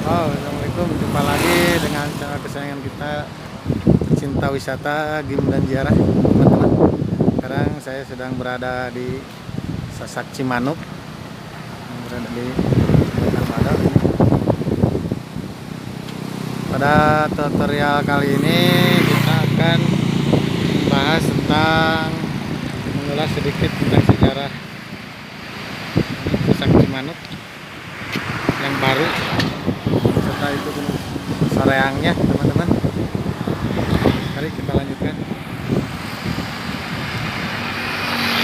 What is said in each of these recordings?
Oh, assalamualaikum. Jumpa lagi dengan channel kesayangan kita, Cinta Wisata Gim dan Ziarah, teman-teman. Sekarang saya sedang berada di Sasak Cimanuk, berada di Armada. Pada tutorial kali ini kita akan membahas tentang mengulas sedikit tentang sejarah Sasak Cimanuk yang baru, serta itu soreangnya, teman-teman. Mari kita lanjutkan.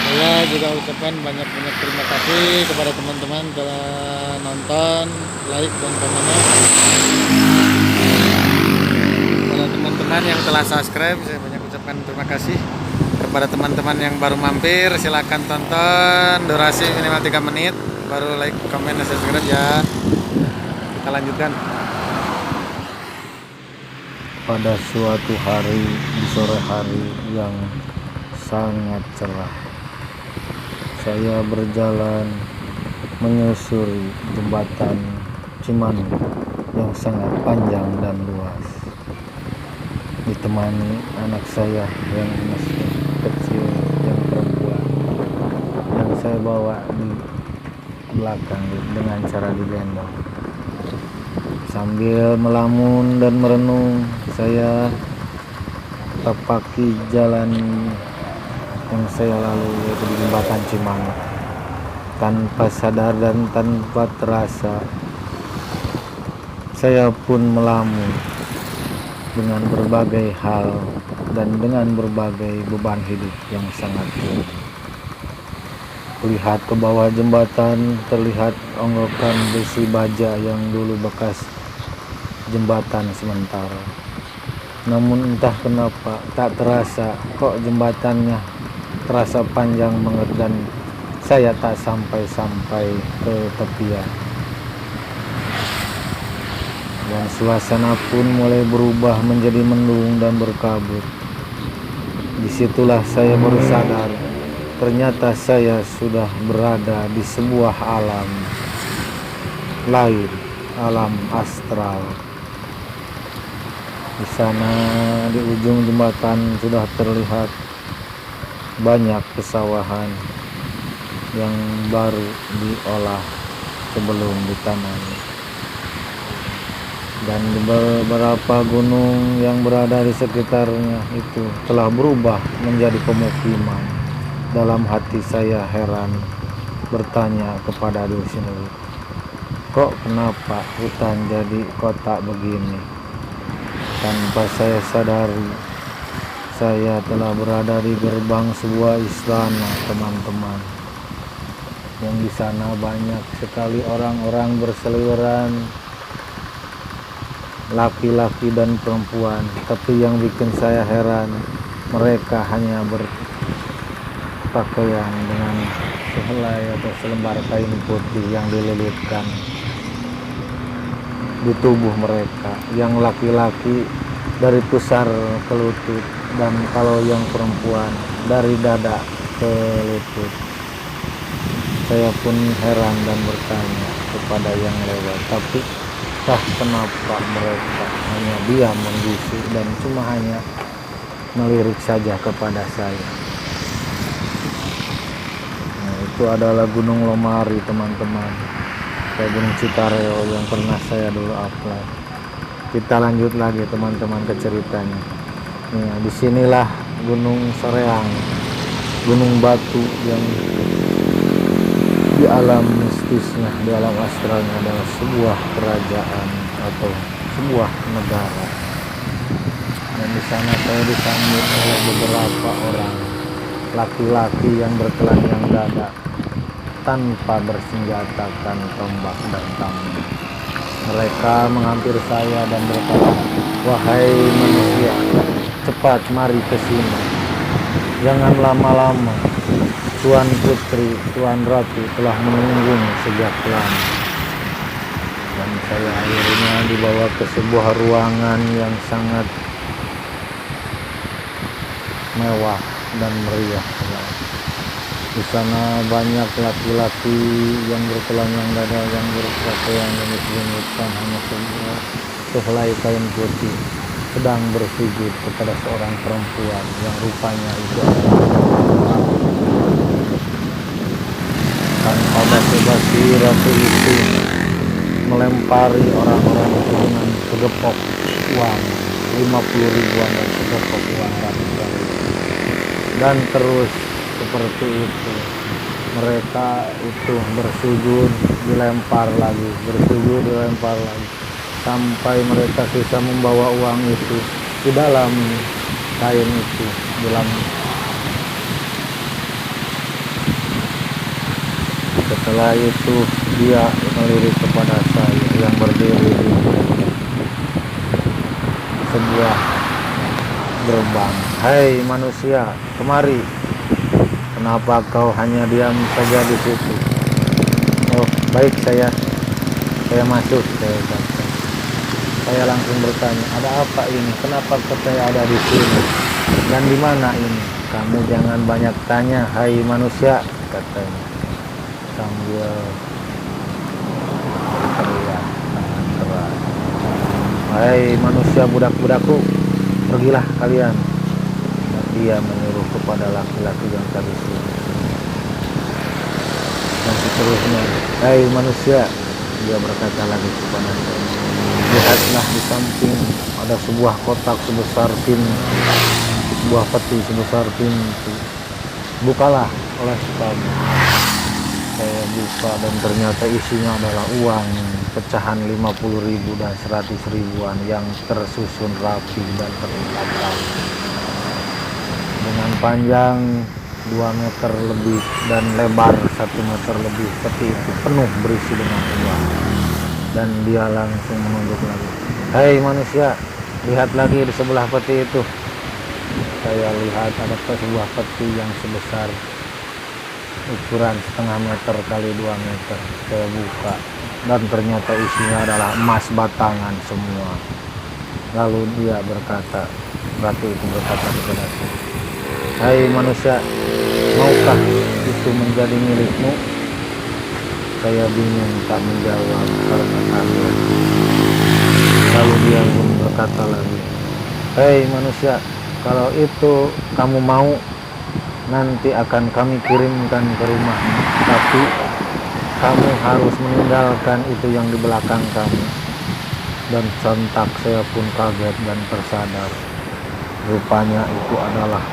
Saya juga ucapkan banyak-banyak terima kasih kepada teman-teman telah nonton, like, dan komennya. Kepada teman-teman yang telah subscribe, saya banyak ucapkan terima kasih. Kepada teman-teman yang baru mampir, silakan tonton, durasi minimal 3 menit, baru like, komen, dan subscribe ya. Kita lanjutkan. Pada suatu hari di sore hari yang sangat cerah, saya berjalan menyusuri jembatan Cimanuk yang sangat panjang dan luas, ditemani anak saya yang masih kecil, yang perempuan, yang saya bawa di belakang dengan cara digendong. Sambil melamun dan merenung, saya tapaki jalan yang saya lalui, yaitu di jembatan Cimanuk. Tanpa sadar dan tanpa terasa, saya pun melamun dengan berbagai hal dan dengan berbagai beban hidup yang sangat berat. Lihat ke bawah jembatan, terlihat onggokan besi baja yang dulu bekas jembatan sementara. Namun entah kenapa tak terasa kok jembatannya terasa panjang banget dan saya tak sampai-sampai ke tepian. Dan suasana pun mulai berubah menjadi mendung dan berkabut. Disitulah saya baru sadar, ternyata saya sudah berada di sebuah alam lain, alam astral. Di sana di ujung jembatan sudah terlihat banyak pesawahan yang baru diolah sebelum ditanami. Dan beberapa gunung yang berada di sekitarnya itu telah berubah menjadi pemukiman. Dalam hati saya heran, bertanya kepada diri sendiri, kok kenapa hutan jadi kotak begini? Tanpa saya sadari, saya telah berada di gerbang sebuah istana, teman-teman. Yang di sana banyak sekali orang-orang berseliweran, laki-laki dan perempuan. Tapi yang bikin saya heran, mereka hanya berpakaian dengan sehelai atau selembar kain putih yang dililitkan di tubuh mereka. Yang laki-laki dari pusar ke lutut, dan kalau yang perempuan dari dada ke lutut. Saya pun heran dan bertanya kepada yang lewat, tapi entah kenapa mereka hanya diam membisu dan cuma hanya melirik saja kepada saya. Nah, itu adalah Gunung Lomari, teman-teman, kayak Gunung Citareo yang pernah saya dulu upload. Kita lanjut lagi, teman-teman, ke ceritanya. Nah, disinilah Gunung Soreang, gunung batu yang di alam mistisnya, di alam astralnya adalah sebuah kerajaan atau sebuah negara. Dan di sana saya disambut oleh beberapa orang laki-laki yang bertelanjang dada tanpa bersenjatakan tombak dan tameng. Mereka menghampiri saya dan berkata, "Wahai manusia, cepat mari ke sini. Jangan lama-lama. Tuan Putri, Tuan Ratu telah menunggumu sejak lama." Dan saya akhirnya dibawa ke sebuah ruangan yang sangat mewah dan meriah. Di sana banyak laki-laki yang bertelanjang dada, yang berpakaian gemit-gemitan, hanya sehelai kain putih, sedang bersujud kepada seorang perempuan yang rupanya itu adalah tanpa basa-basi. Ratu itu melempari orang-orang itu dengan segepok uang 50 ribuan dan segepok uang ratusan ribu. Dan terus seperti itu mereka itu bersujud, dilempar lagi, bersujud, dilempar lagi, sampai mereka bisa membawa uang itu di dalam kain itu, dalam. Setelah itu dia melirik kepada saya yang berdiri di sebuah gerbang. "Hai manusia, kemari. Kenapa kau hanya diam saja di situ?" "Oh, baik, saya masuk," saya kata. Saya langsung bertanya, "Ada apa ini? Kenapa saya ada di sini? Dan di mana ini?" "Kamu jangan banyak tanya, hai manusia," katanya sambil berteriak sangat keras. "Hai manusia budak-budakku, pergilah kalian." Dan dia menyuruh kepada laki-laki yang tadi sini. Dan seterusnya, "Hai manusia," dia berkata lagi kepada saya, "lihatlah di samping ada sebuah kotak sebesar sebuah peti sebesar pintu. Bukalah oleh kamu." Saya buka dan ternyata isinya adalah uang pecahan 50 ribu dan 100 ribuan yang tersusun rapi dan terulang dengan panjang 2 meter lebih dan lebar 1 meter lebih. Peti itu penuh berisi dengan uang. Dan dia langsung menunjuk lagi, "Hai manusia, lihat lagi di sebelah peti itu." Saya lihat ada sebuah peti yang sebesar ukuran 1/2 meter kali 2 meter. Saya buka dan ternyata isinya adalah emas batangan semua. Lalu dia berkata, Ratu itu berkata kepada saya, "Hai manusia, maukah itu menjadi milikmu?" Saya bingung tak menjawab karena kaget. Lalu dia pun berkata lagi, "Hei manusia, kalau itu kamu mau, nanti akan kami kirimkan ke rumahmu. Tapi kamu harus meninggalkan itu yang di belakang kamu." Dan sontak saya pun kaget dan tersadar. Rupanya itu adalah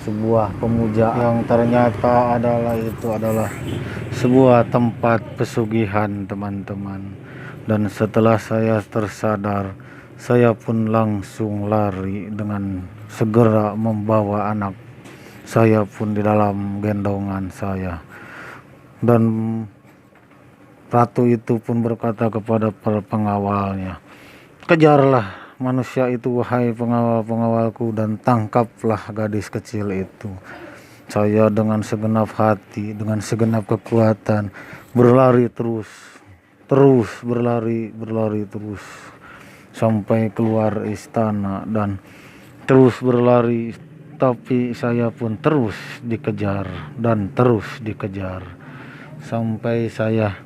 sebuah pemuja yang ternyata adalah sebuah tempat pesugihan, teman-teman. Dan setelah saya tersadar, saya pun langsung lari dengan segera membawa anak saya pun di dalam gendongan saya. Dan ratu itu pun berkata kepada para pengawalnya, "Kejarlah manusia itu, wahai pengawal-pengawalku, dan tangkaplah gadis kecil itu." Saya dengan segenap hati, dengan segenap kekuatan berlari terus berlari terus sampai keluar istana dan terus berlari. Tapi saya pun terus dikejar dan terus dikejar sampai saya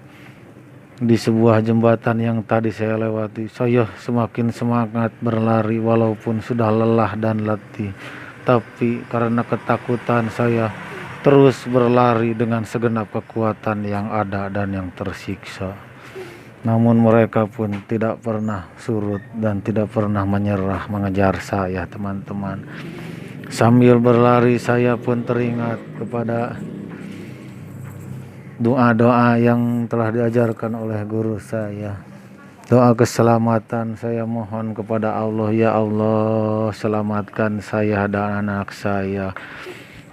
di sebuah jembatan yang tadi saya lewati. Saya semakin semangat berlari walaupun sudah lelah dan letih. Tapi karena ketakutan saya terus berlari dengan segenap kekuatan yang ada dan yang tersiksa. Namun mereka pun tidak pernah surut dan tidak pernah menyerah mengejar saya, teman-teman. Sambil berlari saya pun teringat kepada doa-doa yang telah diajarkan oleh guru saya. Doa keselamatan saya mohon kepada Allah, "Ya Allah, selamatkan saya dan anak saya."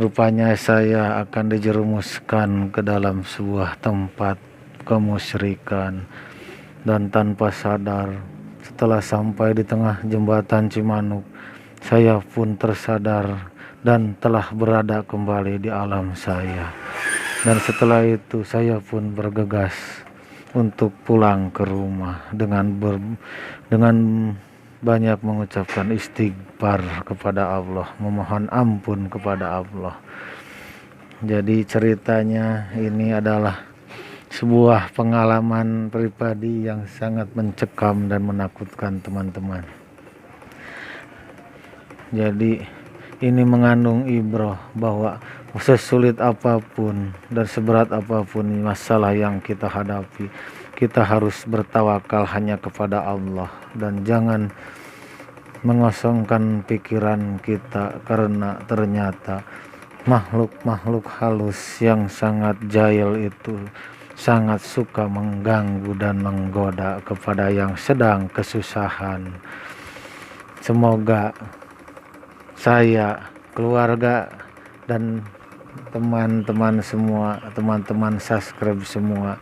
Rupanya saya akan dijerumuskan ke dalam sebuah tempat kemusyrikan. Dan tanpa sadar, setelah sampai di tengah jembatan Cimanuk, saya pun tersadar dan telah berada kembali di alam saya. Dan setelah itu saya pun bergegas untuk pulang ke rumah dengan banyak mengucapkan istighfar kepada Allah, memohon ampun kepada Allah. Jadi ceritanya ini adalah sebuah pengalaman pribadi yang sangat mencekam dan menakutkan teman-teman. Jadi ini mengandung ibrah bahwa sesulit apapun dan seberat apapun masalah yang kita hadapi, kita harus bertawakal hanya kepada Allah dan jangan mengosongkan pikiran kita, karena ternyata makhluk-makhluk halus yang sangat jahil itu sangat suka mengganggu dan menggoda kepada yang sedang kesusahan. Semoga saya, keluarga, dan teman-teman semua, teman-teman subscribe semua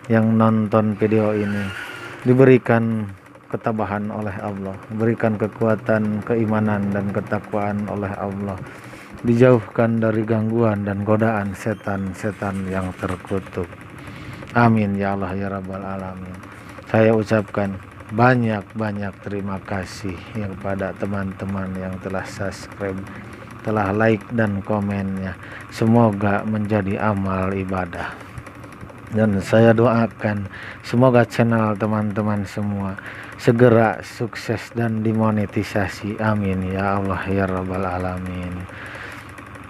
yang nonton video ini diberikan ketabahan oleh Allah, diberikan kekuatan, keimanan, dan ketakwaan oleh Allah, dijauhkan dari gangguan dan godaan setan-setan yang terkutuk. Amin ya Allah ya Rabbal Alamin. Saya ucapkan banyak-banyak terima kasih kepada teman-teman yang telah subscribe, telah like dan komennya. Semoga menjadi amal ibadah. Dan saya doakan semoga channel teman-teman semua segera sukses dan dimonetisasi. Amin ya Allah ya Rabbal Alamin.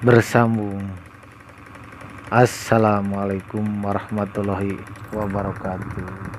Bersambung. Assalamualaikum warahmatullahi wabarakatuh.